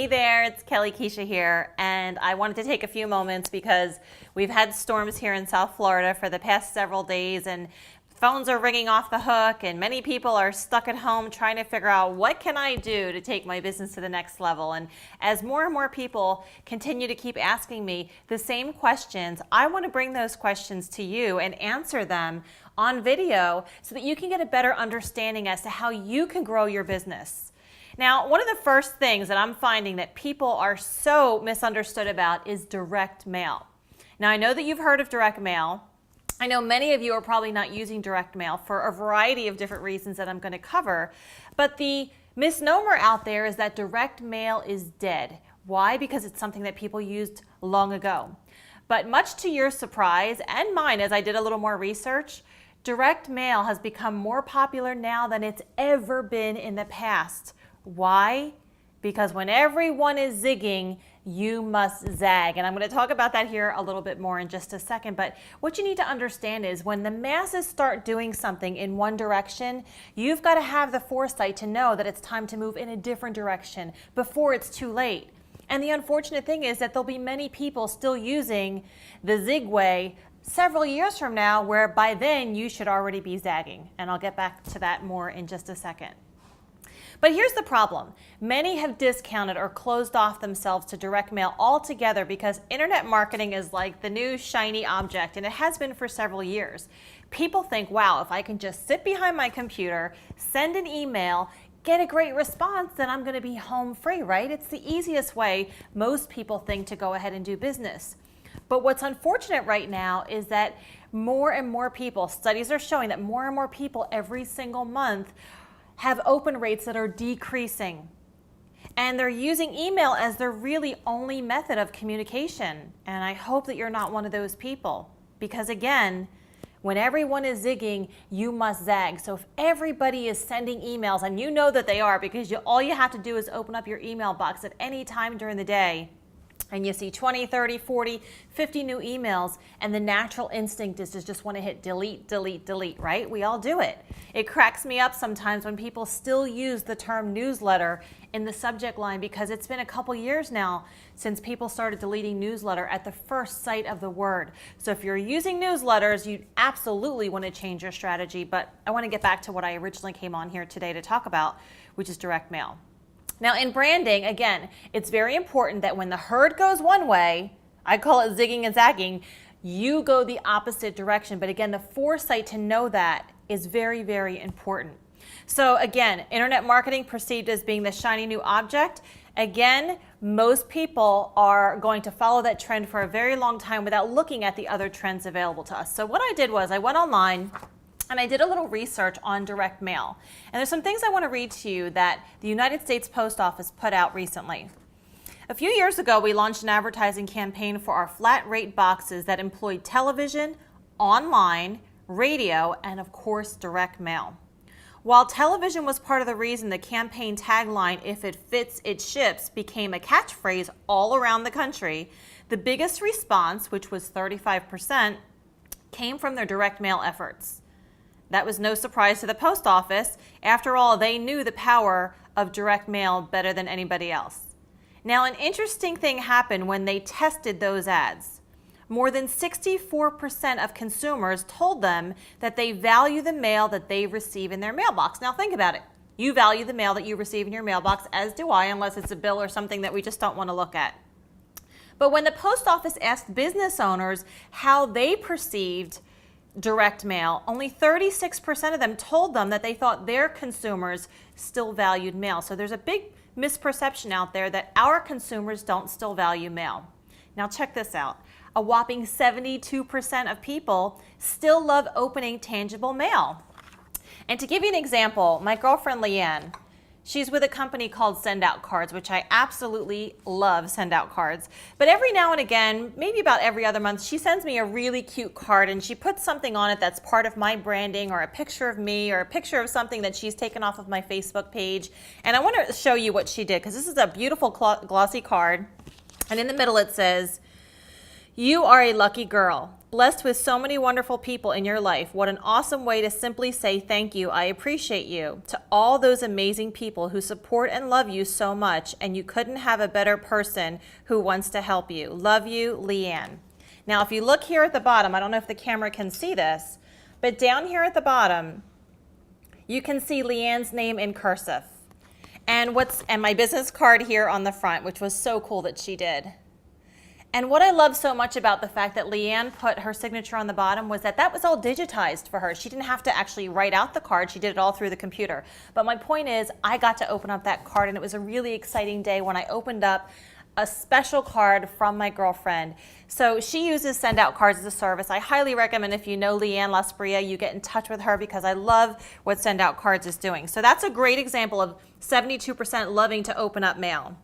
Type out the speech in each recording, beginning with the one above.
Hey there, it's Kellie Kuecha here, and I wanted to take a few moments because we've had storms here in South Florida for the past several days, and phones are ringing off the hook, and many people are stuck at home trying to figure out what can I do to take my business to the next level. And as more and more people continue to keep asking me the same questions, I want to bring those questions to you and answer them on video so that you can get a better understanding as to how you can grow your business. Now, one of the first things that I'm finding that people are so misunderstood about is direct mail. Now, I know that you've heard of direct mail. I know many of you are probably not using direct mail for a variety of different reasons that I'm going to cover, but the misnomer out there is that direct mail is dead. Why? Because it's something that people used long ago. But much to your surprise and mine, as I did a little more research, direct mail has become more popular now than it's ever been in the past. Why? Because when everyone is zigging, you must zag. And I'm going to talk about that here a little bit more in just a second. But what you need to understand is when the masses start doing something in one direction, you've got to have the foresight to know that it's time to move in a different direction before it's too late. And the unfortunate thing is that there'll be many people still using the zig way several years from now, where by then you should already be zagging. And I'll get back to that more in just a second. But here's the problem. Many have discounted or closed off themselves to direct mail altogether because internet marketing is like the new shiny object, and it has been for several years. People think, wow, if I can just sit behind my computer, send an email, get a great response, then I'm going to be home free, right? It's the easiest way most people think to go ahead and do business. But what's unfortunate right now is that more and more people, studies are showing that more and more people every single month have open rates that are decreasing. And they're using email as their really only method of communication. And I hope that you're not one of those people. Because again, when everyone is zigging, you must zag. So if everybody is sending emails, and you know that they are, because all you have to do is open up your email box at any time during the day, and you see 20, 30, 40, 50 new emails, and the natural instinct is to just want to hit delete, delete, delete, right? We all do it. It cracks me up sometimes when people still use the term newsletter in the subject line, because it's been a couple years now since people started deleting newsletter at the first sight of the word. So if you're using newsletters, you absolutely want to change your strategy, but I want to get back to what I originally came on here today to talk about, which is direct mail. Now in branding, again, it's very important that when the herd goes one way, I call it zigging and zagging, you go the opposite direction. But again, the foresight to know that is very, very important. So again, internet marketing perceived as being the shiny new object. Again, most people are going to follow that trend for a very long time without looking at the other trends available to us. So what I did was I went online and I did a little research on direct mail. And there's some things I want to read to you that the United States Post Office put out recently. A few years ago, we launched an advertising campaign for our flat rate boxes that employed television, online, radio, and of course, direct mail. While television was part of the reason the campaign tagline, "If it fits, it ships," became a catchphrase all around the country, the biggest response, which was 35%, came from their direct mail efforts. That was no surprise to the post office. After all, they knew the power of direct mail better than anybody else. Now, an interesting thing happened when they tested those ads. More than 64% of consumers told them that they value the mail that they receive in their mailbox. Now, think about it. You value the mail that you receive in your mailbox, as do I, unless it's a bill or something that we just don't want to look at. But when the post office asked business owners how they perceived direct mail, only 36% of them told them that they thought their consumers still valued mail. So there's a big misperception out there that our consumers don't still value mail. Now check this out. A whopping 72% of people still love opening tangible mail. And to give you an example, my girlfriend Leanne, she's with a company called Send Out Cards, which I absolutely love Send Out Cards. But every now and again, maybe about every other month, she sends me a really cute card and she puts something on it that's part of my branding, or a picture of me, or a picture of something that she's taken off of my Facebook page. And I want to show you what she did, because this is a beautiful glossy card. And in the middle it says, "You are a lucky girl. Blessed with so many wonderful people in your life. What an awesome way to simply say thank you. I appreciate you. To all those amazing people who support and love you so much, and you couldn't have a better person who wants to help you. Love you, Leanne. Now, if you look here at the bottom, I don't know if the camera can see this, but down here at the bottom, you can see Leanne's name in cursive. And my business card here on the front, which was so cool that she did. And what I love so much about the fact that Leanne put her signature on the bottom was that was all digitized for her. She didn't have to actually write out the card. She did it all through the computer. But my point is, I got to open up that card, and it was a really exciting day when I opened up a special card from my girlfriend. So she uses send out cards as a service. I highly recommend, if you know Leanne Lasprilla, you get in touch with her, because I love what send out cards is doing. So that's a great example of 72% loving to open up mail.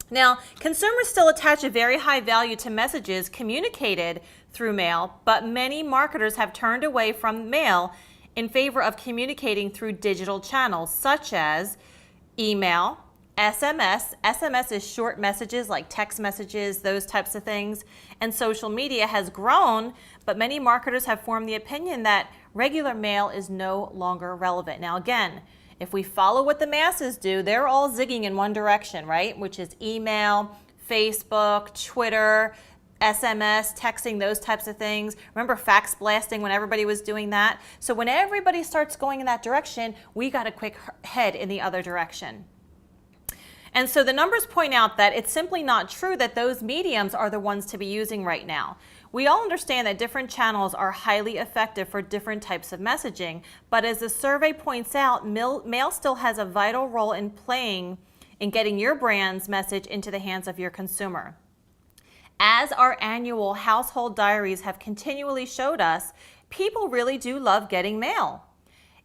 Now, consumers still attach a very high value to messages communicated through mail, but many marketers have turned away from mail in favor of communicating through digital channels such as email, SMS. SMS is short messages like text messages, those types of things. And social media has grown, but many marketers have formed the opinion that regular mail is no longer relevant. Now, again, if we follow what the masses do, they're all zigging in one direction, right? Which is email, Facebook, Twitter, SMS, texting, those types of things. Remember fax blasting when everybody was doing that? So when everybody starts going in that direction, we got to quick head in the other direction. And so the numbers point out that it's simply not true that those mediums are the ones to be using right now. We all understand that different channels are highly effective for different types of messaging, but as the survey points out, mail still has a vital role in playing in getting your brand's message into the hands of your consumer. As our annual household diaries have continually showed us, people really do love getting mail.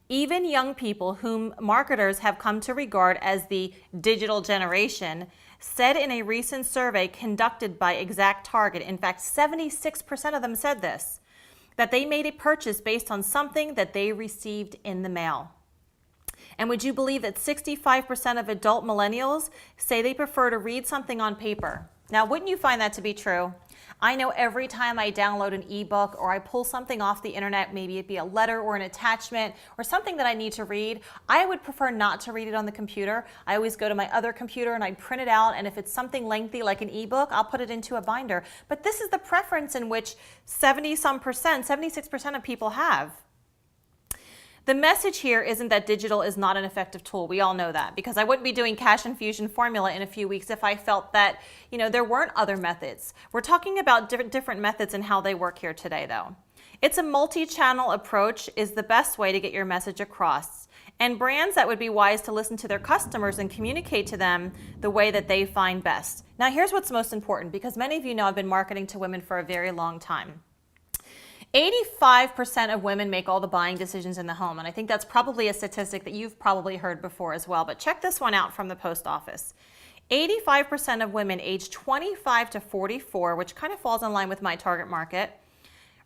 Even young people, whom marketers have come to regard as the digital generation, said in a recent survey conducted by ExactTarget, in fact 76% of them said this, that they made a purchase based on something that they received in the mail. And would you believe that 65% of adult millennials say they prefer to read something on paper? Now, wouldn't you find that to be true? I know every time I download an ebook or I pull something off the internet, maybe it be a letter or an attachment or something that I need to read, I would prefer not to read it on the computer. I always go to my other computer and I print it out, and if it's something lengthy like an ebook, I'll put it into a binder. But this is the preference in which 76% of people have. The message here isn't that digital is not an effective tool. We all know that, because I wouldn't be doing cash infusion formula in a few weeks if I felt that, there weren't other methods. We're talking about different methods and how they work here today, though. It's a multi-channel approach is the best way to get your message across. And brands that would be wise to listen to their customers and communicate to them the way that they find best. Now, here's what's most important, because many of you know I've been marketing to women for a very long time. 85% of women make all the buying decisions in the home, and I think that's probably a statistic that you've probably heard before as well, but check this one out from the post office. 85% of women aged 25 to 44, which kind of falls in line with my target market,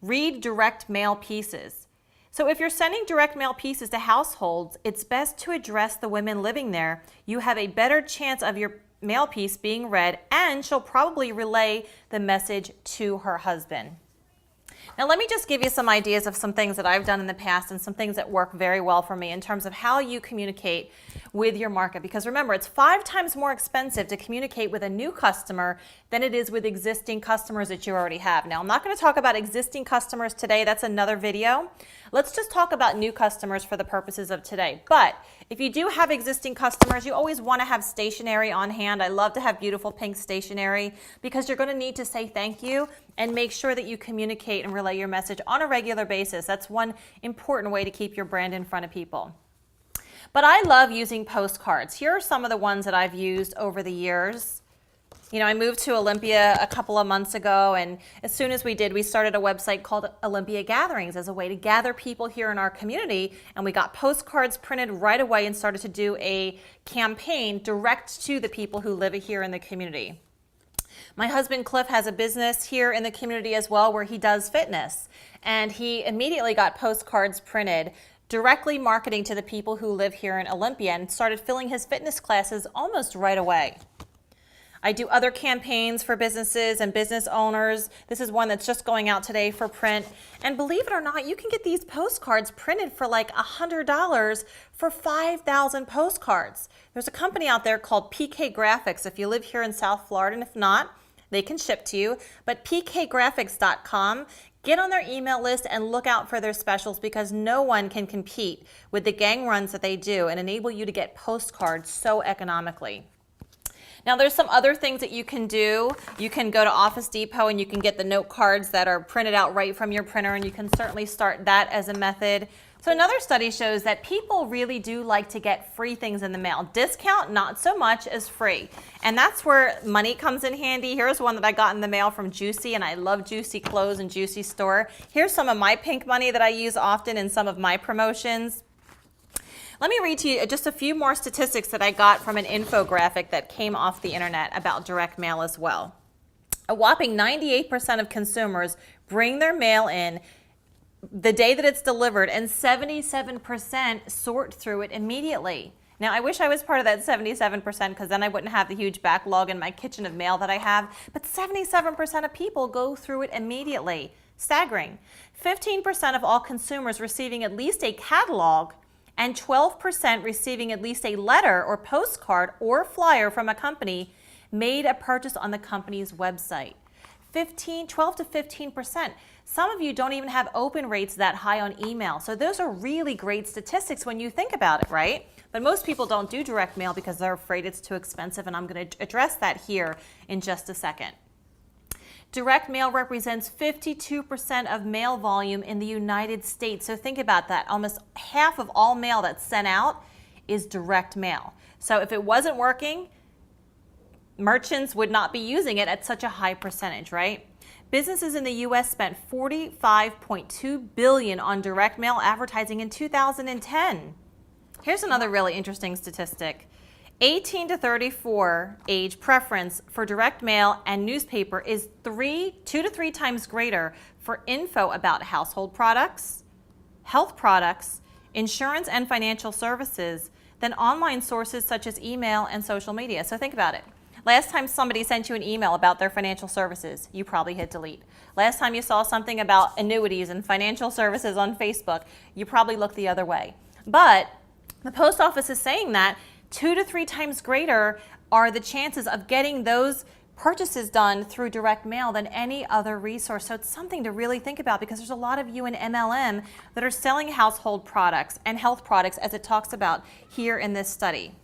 read direct mail pieces. So if you're sending direct mail pieces to households, it's best to address the women living there. You have a better chance of your mail piece being read, and she'll probably relay the message to her husband. Now, let me just give you some ideas of some things that I've done in the past and some things that work very well for me in terms of how you communicate with your market. Because remember, it's 5 times more expensive to communicate with a new customer than it is with existing customers that you already have. Now, I'm not going to talk about existing customers today. That's another video. Let's just talk about new customers for the purposes of today. But if you do have existing customers, you always want to have stationery on hand. I love to have beautiful pink stationery, because you're going to need to say thank you and make sure that you communicate and relay your message on a regular basis. That's one important way to keep your brand in front of people. But I love using postcards. Here are some of the ones that I've used over the years. I moved to Olympia a couple of months ago, and as soon as we did, we started a website called Olympia Gatherings as a way to gather people here in our community, and we got postcards printed right away and started to do a campaign direct to the people who live here in the community. My husband Cliff has a business here in the community as well where he does fitness, and he immediately got postcards printed directly marketing to the people who live here in Olympia and started filling his fitness classes almost right away. I do other campaigns for businesses and business owners. This is one that's just going out today for print. And believe it or not, you can get these postcards printed for like $100 for 5,000 postcards. There's a company out there called PK Graphics if you live here in South Florida, and if not, they can ship to you. But pkgraphics.com, get on their email list and look out for their specials, because no one can compete with the gang runs that they do and enable you to get postcards so economically. Now there's some other things that you can do. You can go to Office Depot and you can get the note cards that are printed out right from your printer, and you can certainly start that as a method. So another study shows that people really do like to get free things in the mail. Discount, not so much as free. And that's where money comes in handy. Here's one that I got in the mail from Juicy, and I love Juicy Clothes and Juicy Store. Here's some of my pink money that I use often in some of my promotions. Let me read to you just a few more statistics that I got from an infographic that came off the internet about direct mail as well. A whopping 98% of consumers bring their mail in the day that it's delivered, and 77% sort through it immediately. Now, I wish I was part of that 77%, because then I wouldn't have the huge backlog in my kitchen of mail that I have, but 77% of people go through it immediately. Staggering. 15% of all consumers receiving at least a catalog and 12% receiving at least a letter or postcard or flyer from a company made a purchase on the company's website. 12 to 15%. Some of you don't even have open rates that high on email. So those are really great statistics when you think about it, right? But most people don't do direct mail because they're afraid it's too expensive, and I'm going to address that here in just a second. Direct mail represents 52% of mail volume in the United States. So think about that. Almost half of all mail that's sent out is direct mail. So if it wasn't working, merchants would not be using it at such a high percentage, right? Businesses in the U.S. spent $45.2 billion on direct mail advertising in 2010. Here's another really interesting statistic. 18 to 34 age preference for direct mail and newspaper is 2 to 3 times greater for info about household products, health products, insurance, and financial services than online sources such as email and social media. So think about it. Last time somebody sent you an email about their financial services, you probably hit delete. Last time you saw something about annuities and financial services on Facebook, you probably looked the other way. But the post office is saying that 2 to 3 times greater are the chances of getting those purchases done through direct mail than any other resource. So it's something to really think about, because there's a lot of you in MLM that are selling household products and health products, as it talks about here in this study.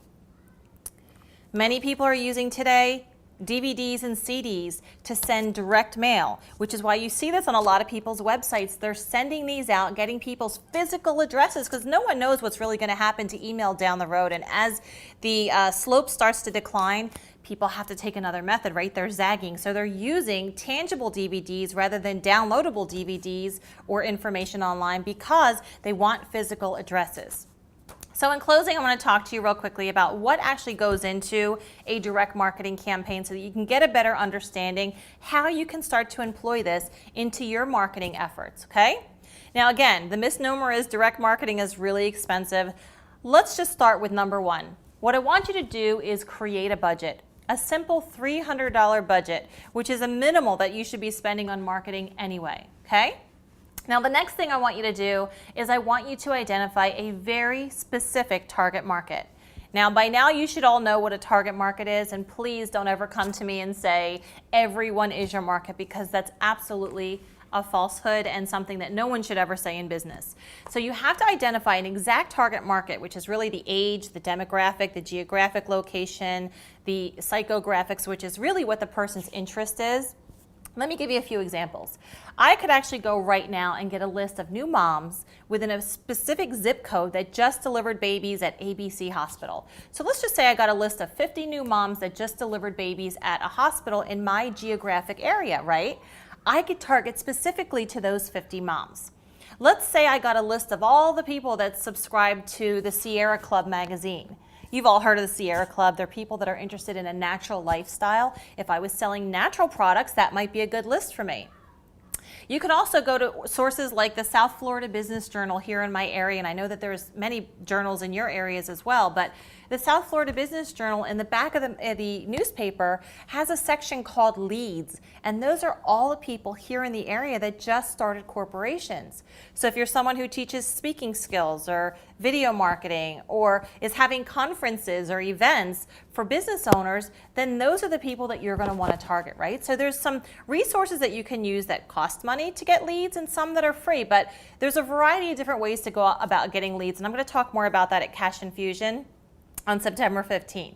Many people are using today DVDs and CDs to send direct mail, which is why you see this on a lot of people's websites. They're sending these out, getting people's physical addresses, because no one knows what's really going to happen to email down the road. And as the slope starts to decline, people have to take another method, right? They're zagging. So they're using tangible DVDs rather than downloadable DVDs or information online, because they want physical addresses. So in closing, I want to talk to you real quickly about what actually goes into a direct marketing campaign, so that you can get a better understanding how you can start to employ this into your marketing efforts, okay? Now again, the misnomer is direct marketing is really expensive. Let's just start with number one. What I want you to do is create a budget. A simple $300 budget, which is a minimal that you should be spending on marketing anyway, okay? Now, the next thing I want you to do is I want you to identify a very specific target market. Now, by now, you should all know what a target market is, and please don't ever come to me and say everyone is your market, because that's absolutely a falsehood and something that no one should ever say in business. So you have to identify an exact target market, which is really the age, the demographic, the geographic location, the psychographics, which is really what the person's interest is. Let me give you a few examples. I could actually go right now and get a list of new moms within a specific zip code that just delivered babies at ABC Hospital. So let's just say I got a list of 50 new moms that just delivered babies at a hospital in my geographic area, right? I could target specifically to those 50 moms. Let's say I got a list of all the people that subscribe to the Sierra Club magazine. You've all heard of the Sierra Club. They're people that are interested in a natural lifestyle. If I was selling natural products, that might be a good list for me. You can also go to sources like the South Florida Business Journal here in my area, and I know that there's many journals in your areas as well, but the South Florida Business Journal in the back of the newspaper has a section called leads. And those are all the people here in the area that just started corporations. So if you're someone who teaches speaking skills or video marketing or is having conferences or events for business owners, then those are the people that you're going to want to target, right? So there's some resources that you can use that cost money to get leads and some that are free, but there's a variety of different ways to go about getting leads, and I'm going to talk more about that at Cash Infusion on September 15th.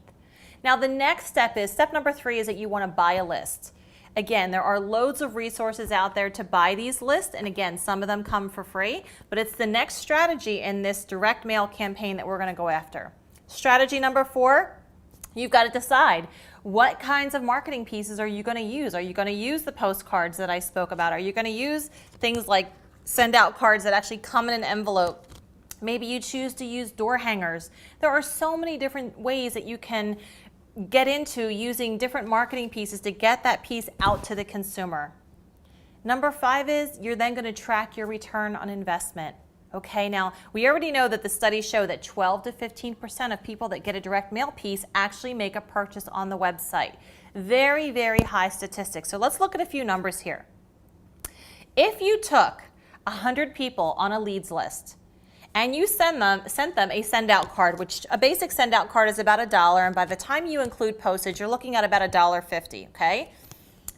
Now the next step number 3 is that you want to buy a list. Again, there are loads of resources out there to buy these lists, and again, some of them come for free, but it's the next strategy in this direct mail campaign that we're going to go after. Strategy number 4, you've got to decide what kinds of marketing pieces are you going to use. Are you going to use the postcards that I spoke about? Are you going to use things like send out cards that actually come in an envelope? Maybe you choose to use door hangers. There are so many different ways that you can get into using different marketing pieces to get that piece out to the consumer. Number 5 is you're then going to track your return on investment. Okay, now we already know that the studies show that 12 to 15% of people that get a direct mail piece actually make a purchase on the website. Very, very high statistics. So let's look at a few numbers here. If you took 100 people on a leads list and you sent them a send out card, which a basic send out card is about $1, and by the time you include postage, you're looking at about $1.50, okay?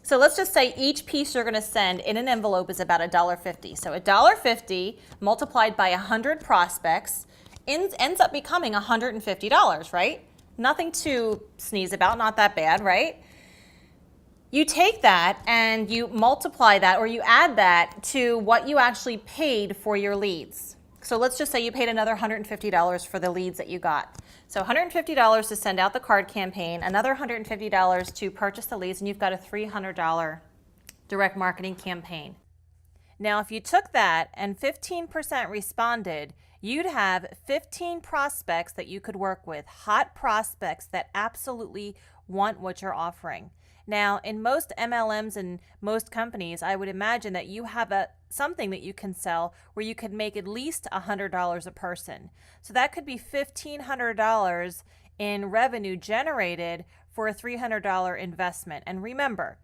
So let's just say each piece you're gonna send in an envelope is about $1.50. So $1.50 multiplied by 100 prospects ends up becoming $150, right? Nothing to sneeze about, not that bad, right? You take that and you multiply that, or you add that to what you actually paid for your leads. So let's just say you paid another $150 for the leads that you got. So $150 to send out the card campaign, another $150 to purchase the leads, and you've got a $300 direct marketing campaign. Now, if you took that and 15% responded, you'd have 15 prospects that you could work with, hot prospects that absolutely want what you're offering. Now, in most MLMs and most companies, I would imagine that you have something that you can sell where you could make at least $100 a person. So that could be $1,500 in revenue generated for a $300 investment. And remember,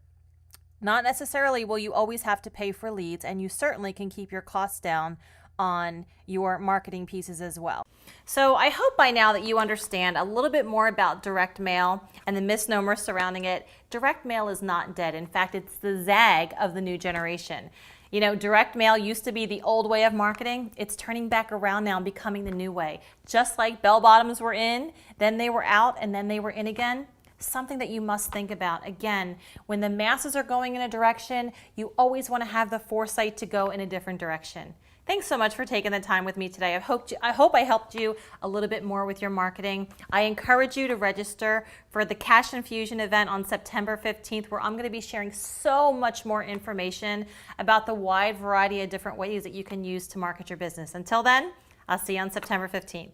not necessarily will you always have to pay for leads, and you certainly can keep your costs down on your marketing pieces as well. So I hope by now that you understand a little bit more about direct mail and the misnomers surrounding it. Direct mail is not dead. In fact, it's the zag of the new generation. You know, direct mail used to be the old way of marketing. It's turning back around now and becoming the new way. Just like bell bottoms were in, then they were out, and then they were in again. Something that you must think about. Again, when the masses are going in a direction, you always want to have the foresight to go in a different direction. Thanks so much for taking the time with me today. I hope I helped you a little bit more with your marketing. I encourage you to register for the Cash Infusion event on September 15th, where I'm going to be sharing so much more information about the wide variety of different ways that you can use to market your business. Until then, I'll see you on September 15th.